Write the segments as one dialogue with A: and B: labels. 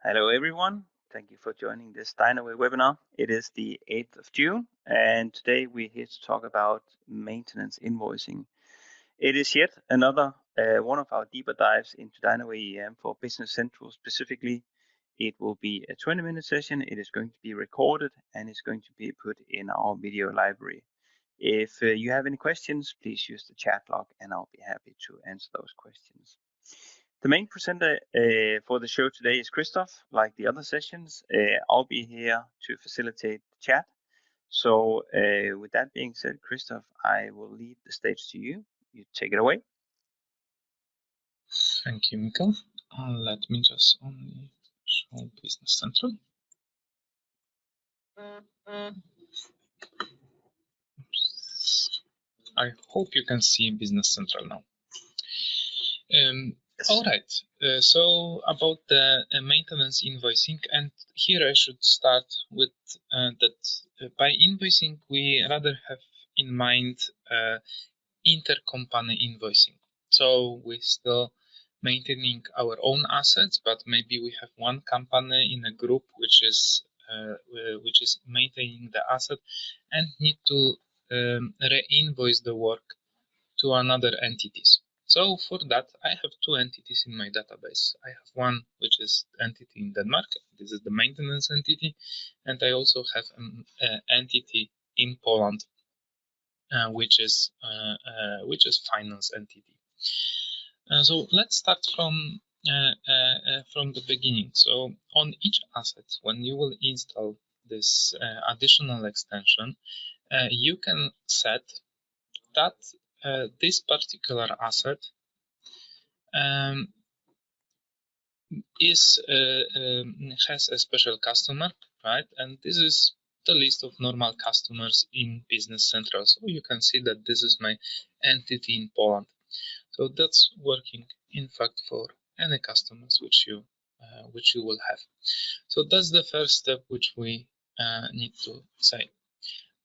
A: Hello everyone, thank you for joining this Dynaway webinar. It is the 8th of June and today we're here to talk about maintenance invoicing. It is yet another one of our deeper dives into Dynaway EAM for Business Central specifically. It will be a 20-minute session, it is going to be recorded and it's going to be put in our video library. If you have any questions, please use the chat log and I'll be happy to answer those questions. The main presenter for the show today is Christoph. Like the other sessions, I'll be here to facilitate the chat. So with that being said, Christoph, I will leave the stage to you. You take it away.
B: Thank you, Mikael. Let me just only show Business Central. I hope you can see Business Central now. All right, so about the maintenance invoicing, and here I should start with that by invoicing we rather have in mind intercompany invoicing. So we're still maintaining our own assets, but maybe we have one company in a group which is maintaining the asset and need to re-invoice the work to another entities. So for that, I have two entities in my database. I have one which is entity in Denmark. This is the maintenance entity, and I also have an entity in Poland, which is finance entity. So let's start from the beginning. So on each asset, when you will install this additional extension, you can set that this particular asset has a special customer, right? And this is the list of normal customers in Business Central. So you can see that this is my entity in Poland. So that's working, in fact, for any customers which you will have. So that's the first step which we need to say.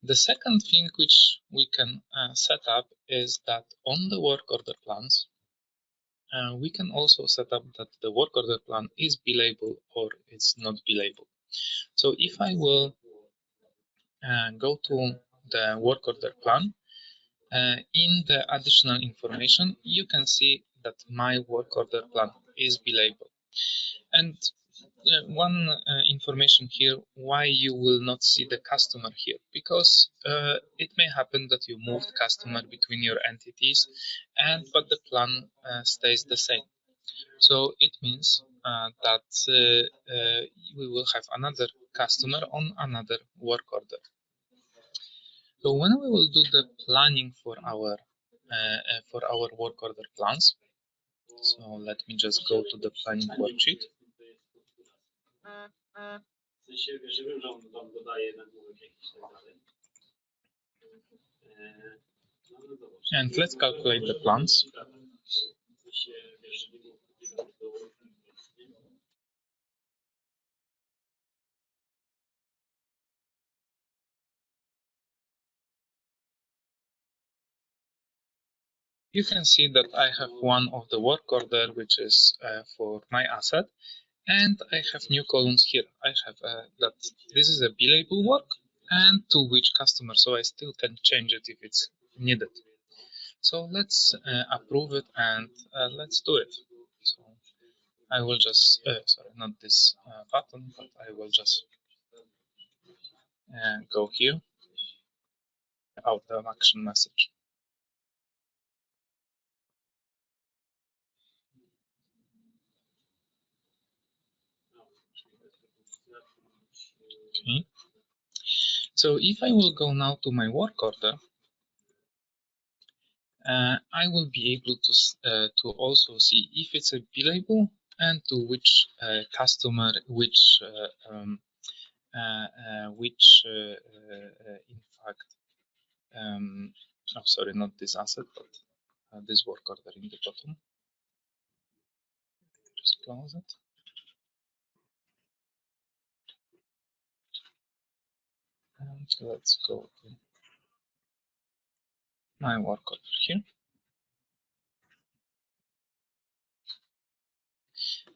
B: The second thing which we can set up is that on the work order plans, we can also set up that the work order plan is billable or it's not billable. So if I will go to the work order plan, in the additional information, you can see that my work order plan is billable. And one information here, why you will not see the customer here, because it may happen that you moved customer between your entities, but the plan stays the same. So it means that we will have another customer on another work order. So when we will do the planning for our work order plans, so let me just go to the planning worksheet. And let's calculate the plans. You can see that I have one of the work order, which is for my asset, and I have new columns here. I have that this is a billable work and to which customer, so I still can change it if it's needed. So let's approve it and let's do it. So I will just, sorry, not this button, but I will just go here, out the action message. Okay. So if I will go now to my work order, I will be able to also see if it's a billable and to which customer, in fact, oh sorry, not this asset, but this work order in the bottom. Just close it. And let's go to my work order here.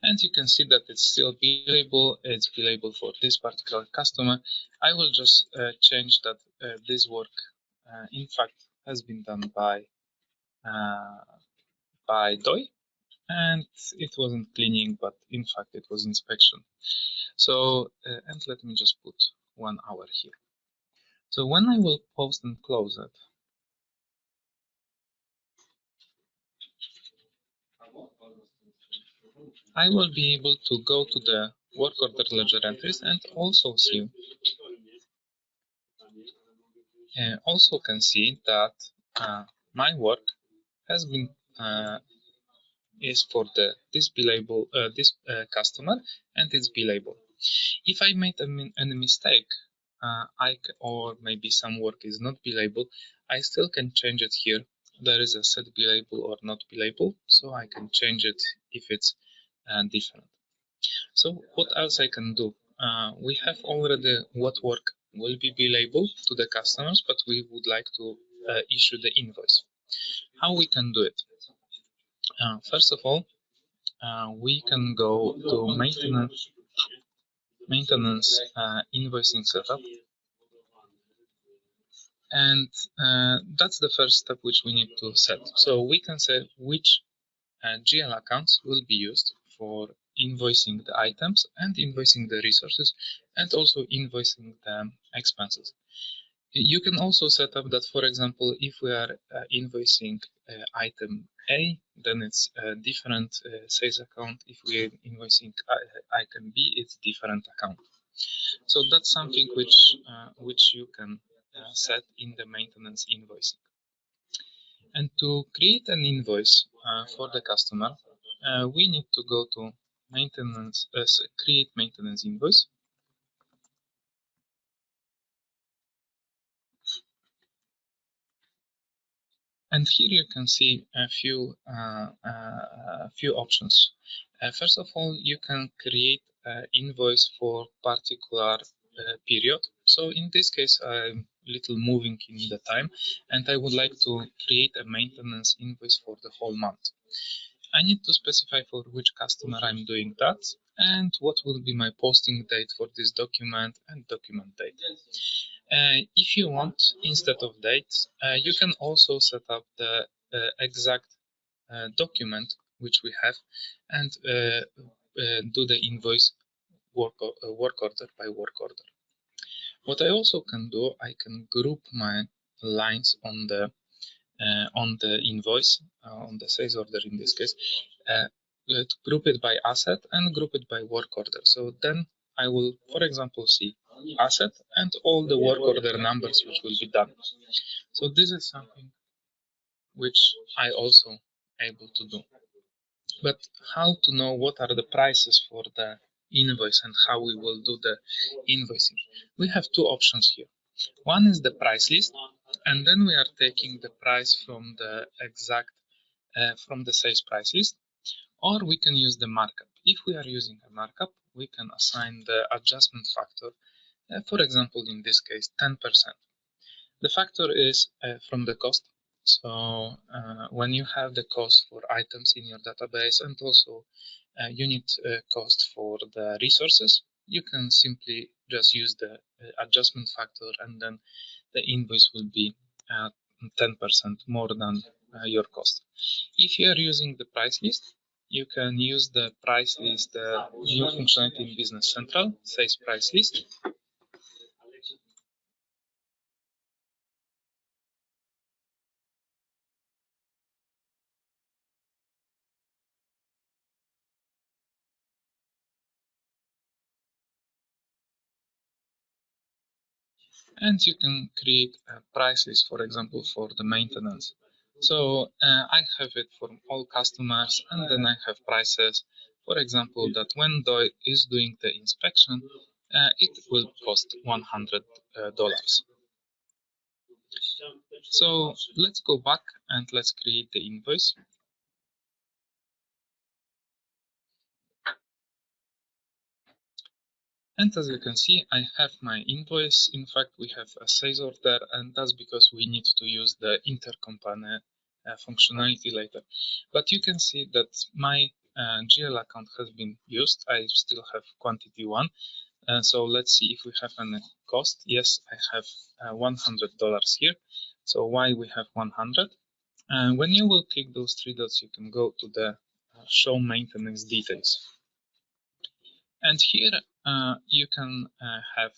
B: and you can see that it's still billable. It's billable for this particular customer. I will just change that this work in fact has been done by Doi, and it wasn't cleaning, but in fact it was inspection. So and let me just put 1 hour here. So when I will post and close it, I will be able to go to the work order ledger entries and also see also can see that my work has been is for this billable customer, and it's billable. If I made a mistake, or maybe some work is not billable, I still can change it here. There is a set billable or not billable, so I can change it if it's different. So what else I can do? We have already what work will be billable to the customers, but we would like to issue the invoice. How we can do it? First of all, we can go to maintenance invoicing setup, and that's the first step which we need to set. So we can say which GL accounts will be used for invoicing the items and invoicing the resources, and also invoicing the expenses. You can also set up that, for example, if we are invoicing item A, then it's a different sales account. If we are invoicing item B, it's different account. So that's something which you can set in the maintenance invoicing. And to create an invoice for the customer, we need to go to maintenance, create maintenance invoice. And here you can see a few options. First of all, you can create an invoice for particular period. So in this case, I'm a little moving in the time, and I would like to create a maintenance invoice for the whole month. I need to specify for which customer I'm doing that, and what will be my posting date for this document and document date. If you want, instead of date, you can also set up the exact document which we have, and do the invoice work order by work order. What I also can do, I can group my lines on the invoice, on the sales order in this case, group it by asset and group it by work order. So then I will, for example, see asset and all the work order numbers which will be done. So this is something which I also able to do. But how to know what are the prices for the invoice and how we will do the invoicing? We have two options here. One is the price list, and then we are taking the price from the exact from the sales price list, or we can use the markup. If we are using a markup, we can assign the adjustment factor, for example, in this case, 10%. The factor is from the cost. So when you have the cost for items in your database and also unit cost for the resources, you can simply just use the adjustment factor, and then the invoice will be 10% more than your cost. If you are using the price list, you can use the price list, the new functionality in Business Central, sales price list. And you can create a price list, for example, for the maintenance. So I have it for all customers, and then I have prices. For example, that when Doi is doing the inspection, it will cost $100. So let's go back and let's create the invoice. And as you can see, I have my invoice. In fact, we have a sales order, and that's because we need to use the intercompany functionality later. But you can see that my GL account has been used. I still have quantity 1. So let's see if we have any cost. Yes, I have $100 here. So why we have 100? And when you will click those 3 dots, you can go to the show maintenance details. And here you can have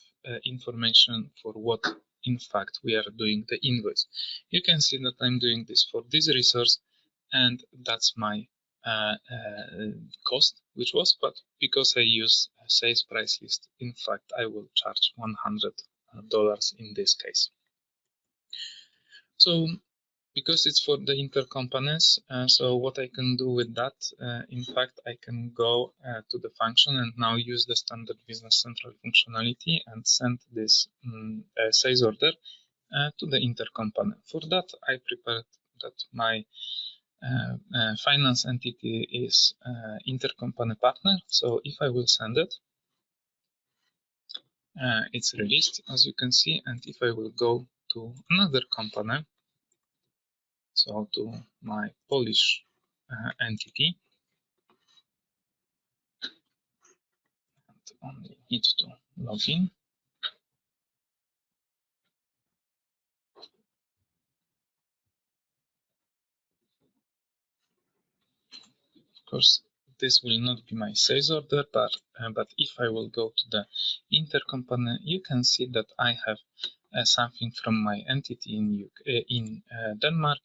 B: information for what in fact we are doing the invoice. You can see that I'm doing this for this resource, and that's my cost, which was, but because I use a sales price list, in fact, I will charge $100 in this case. So because it's for the intercompanies, so what I can do with that, in fact, I can go to the function and now use the standard Business Central functionality and send this sales order to the intercompany. For that, I prepared that my finance entity is intercompany partner. So if I will send it, it's released, as you can see. And if I will go to another company, so to my Polish entity, and only need to log in. Of course, this will not be my sales order, but if I will go to the intercompany, you can see that I have something from my entity in Denmark.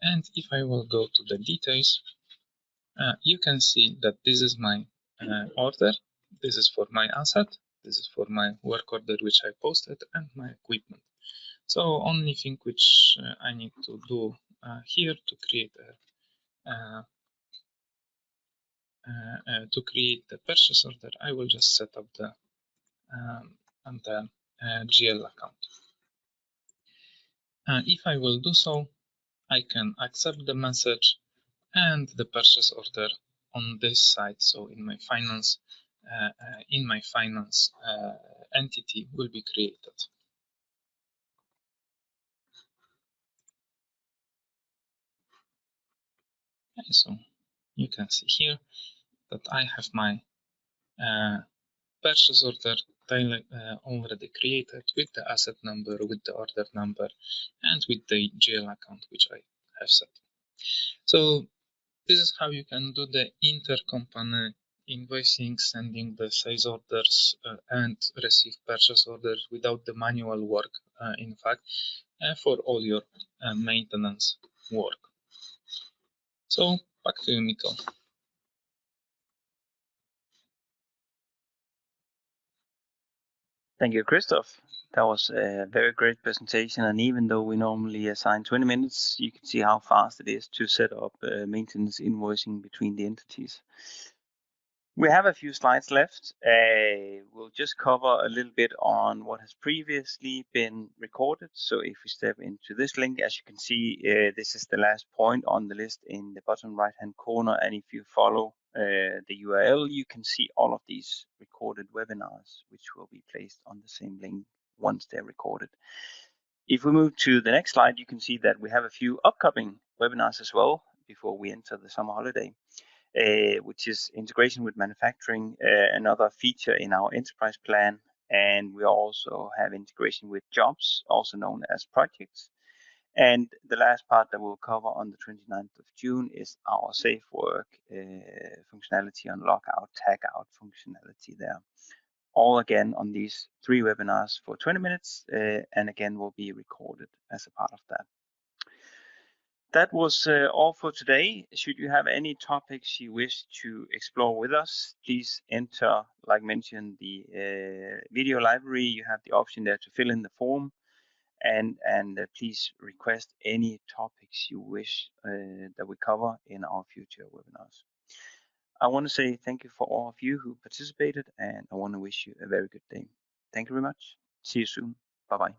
B: And if I will go to the details, you can see that this is my order. This is for my asset. This is for my work order, which I posted, and my equipment. So only thing which I need to do here to create the purchase order, I will just set up the GL account. If I will do so, I can accept the message, and the purchase order on this side, so in my finance entity, will be created. Okay, so you can see here that I have my purchase order already created with the asset number, with the order number, and with the GL account which I have set. So this is how you can do the intercompany invoicing, sending the sales orders and receive purchase orders without the manual work, in fact, for all your maintenance work. So back to you, Miko.
A: Thank you, Christoph. That was a very great presentation, and even though we normally assign 20 minutes, you can see how fast it is to set up maintenance invoicing between the entities. We have a few slides left. We'll just cover a little bit on what has previously been recorded. So if we step into this link, as you can see, this is the last point on the list in the bottom right-hand corner. And if you follow the URL, you can see all of these recorded webinars, which will be placed on the same link once they're recorded. If we move to the next slide, you can see that we have a few upcoming webinars as well before we enter the summer holiday. Which is integration with manufacturing, another feature in our enterprise plan. And we also have integration with jobs, also known as projects. And the last part that we'll cover on the 29th of June is our safe work functionality on lockout, tag out functionality there. All again on these 3 webinars for 20 minutes, and again will be recorded as a part of that. That was all for today. Should you have any topics you wish to explore with us, please enter, like mentioned, the video library. You have the option there to fill in the form, and please request any topics you wish that we cover in our future webinars. I want to say thank you for all of you who participated, and I want to wish you a very good day. Thank you very much. See you soon. Bye-bye.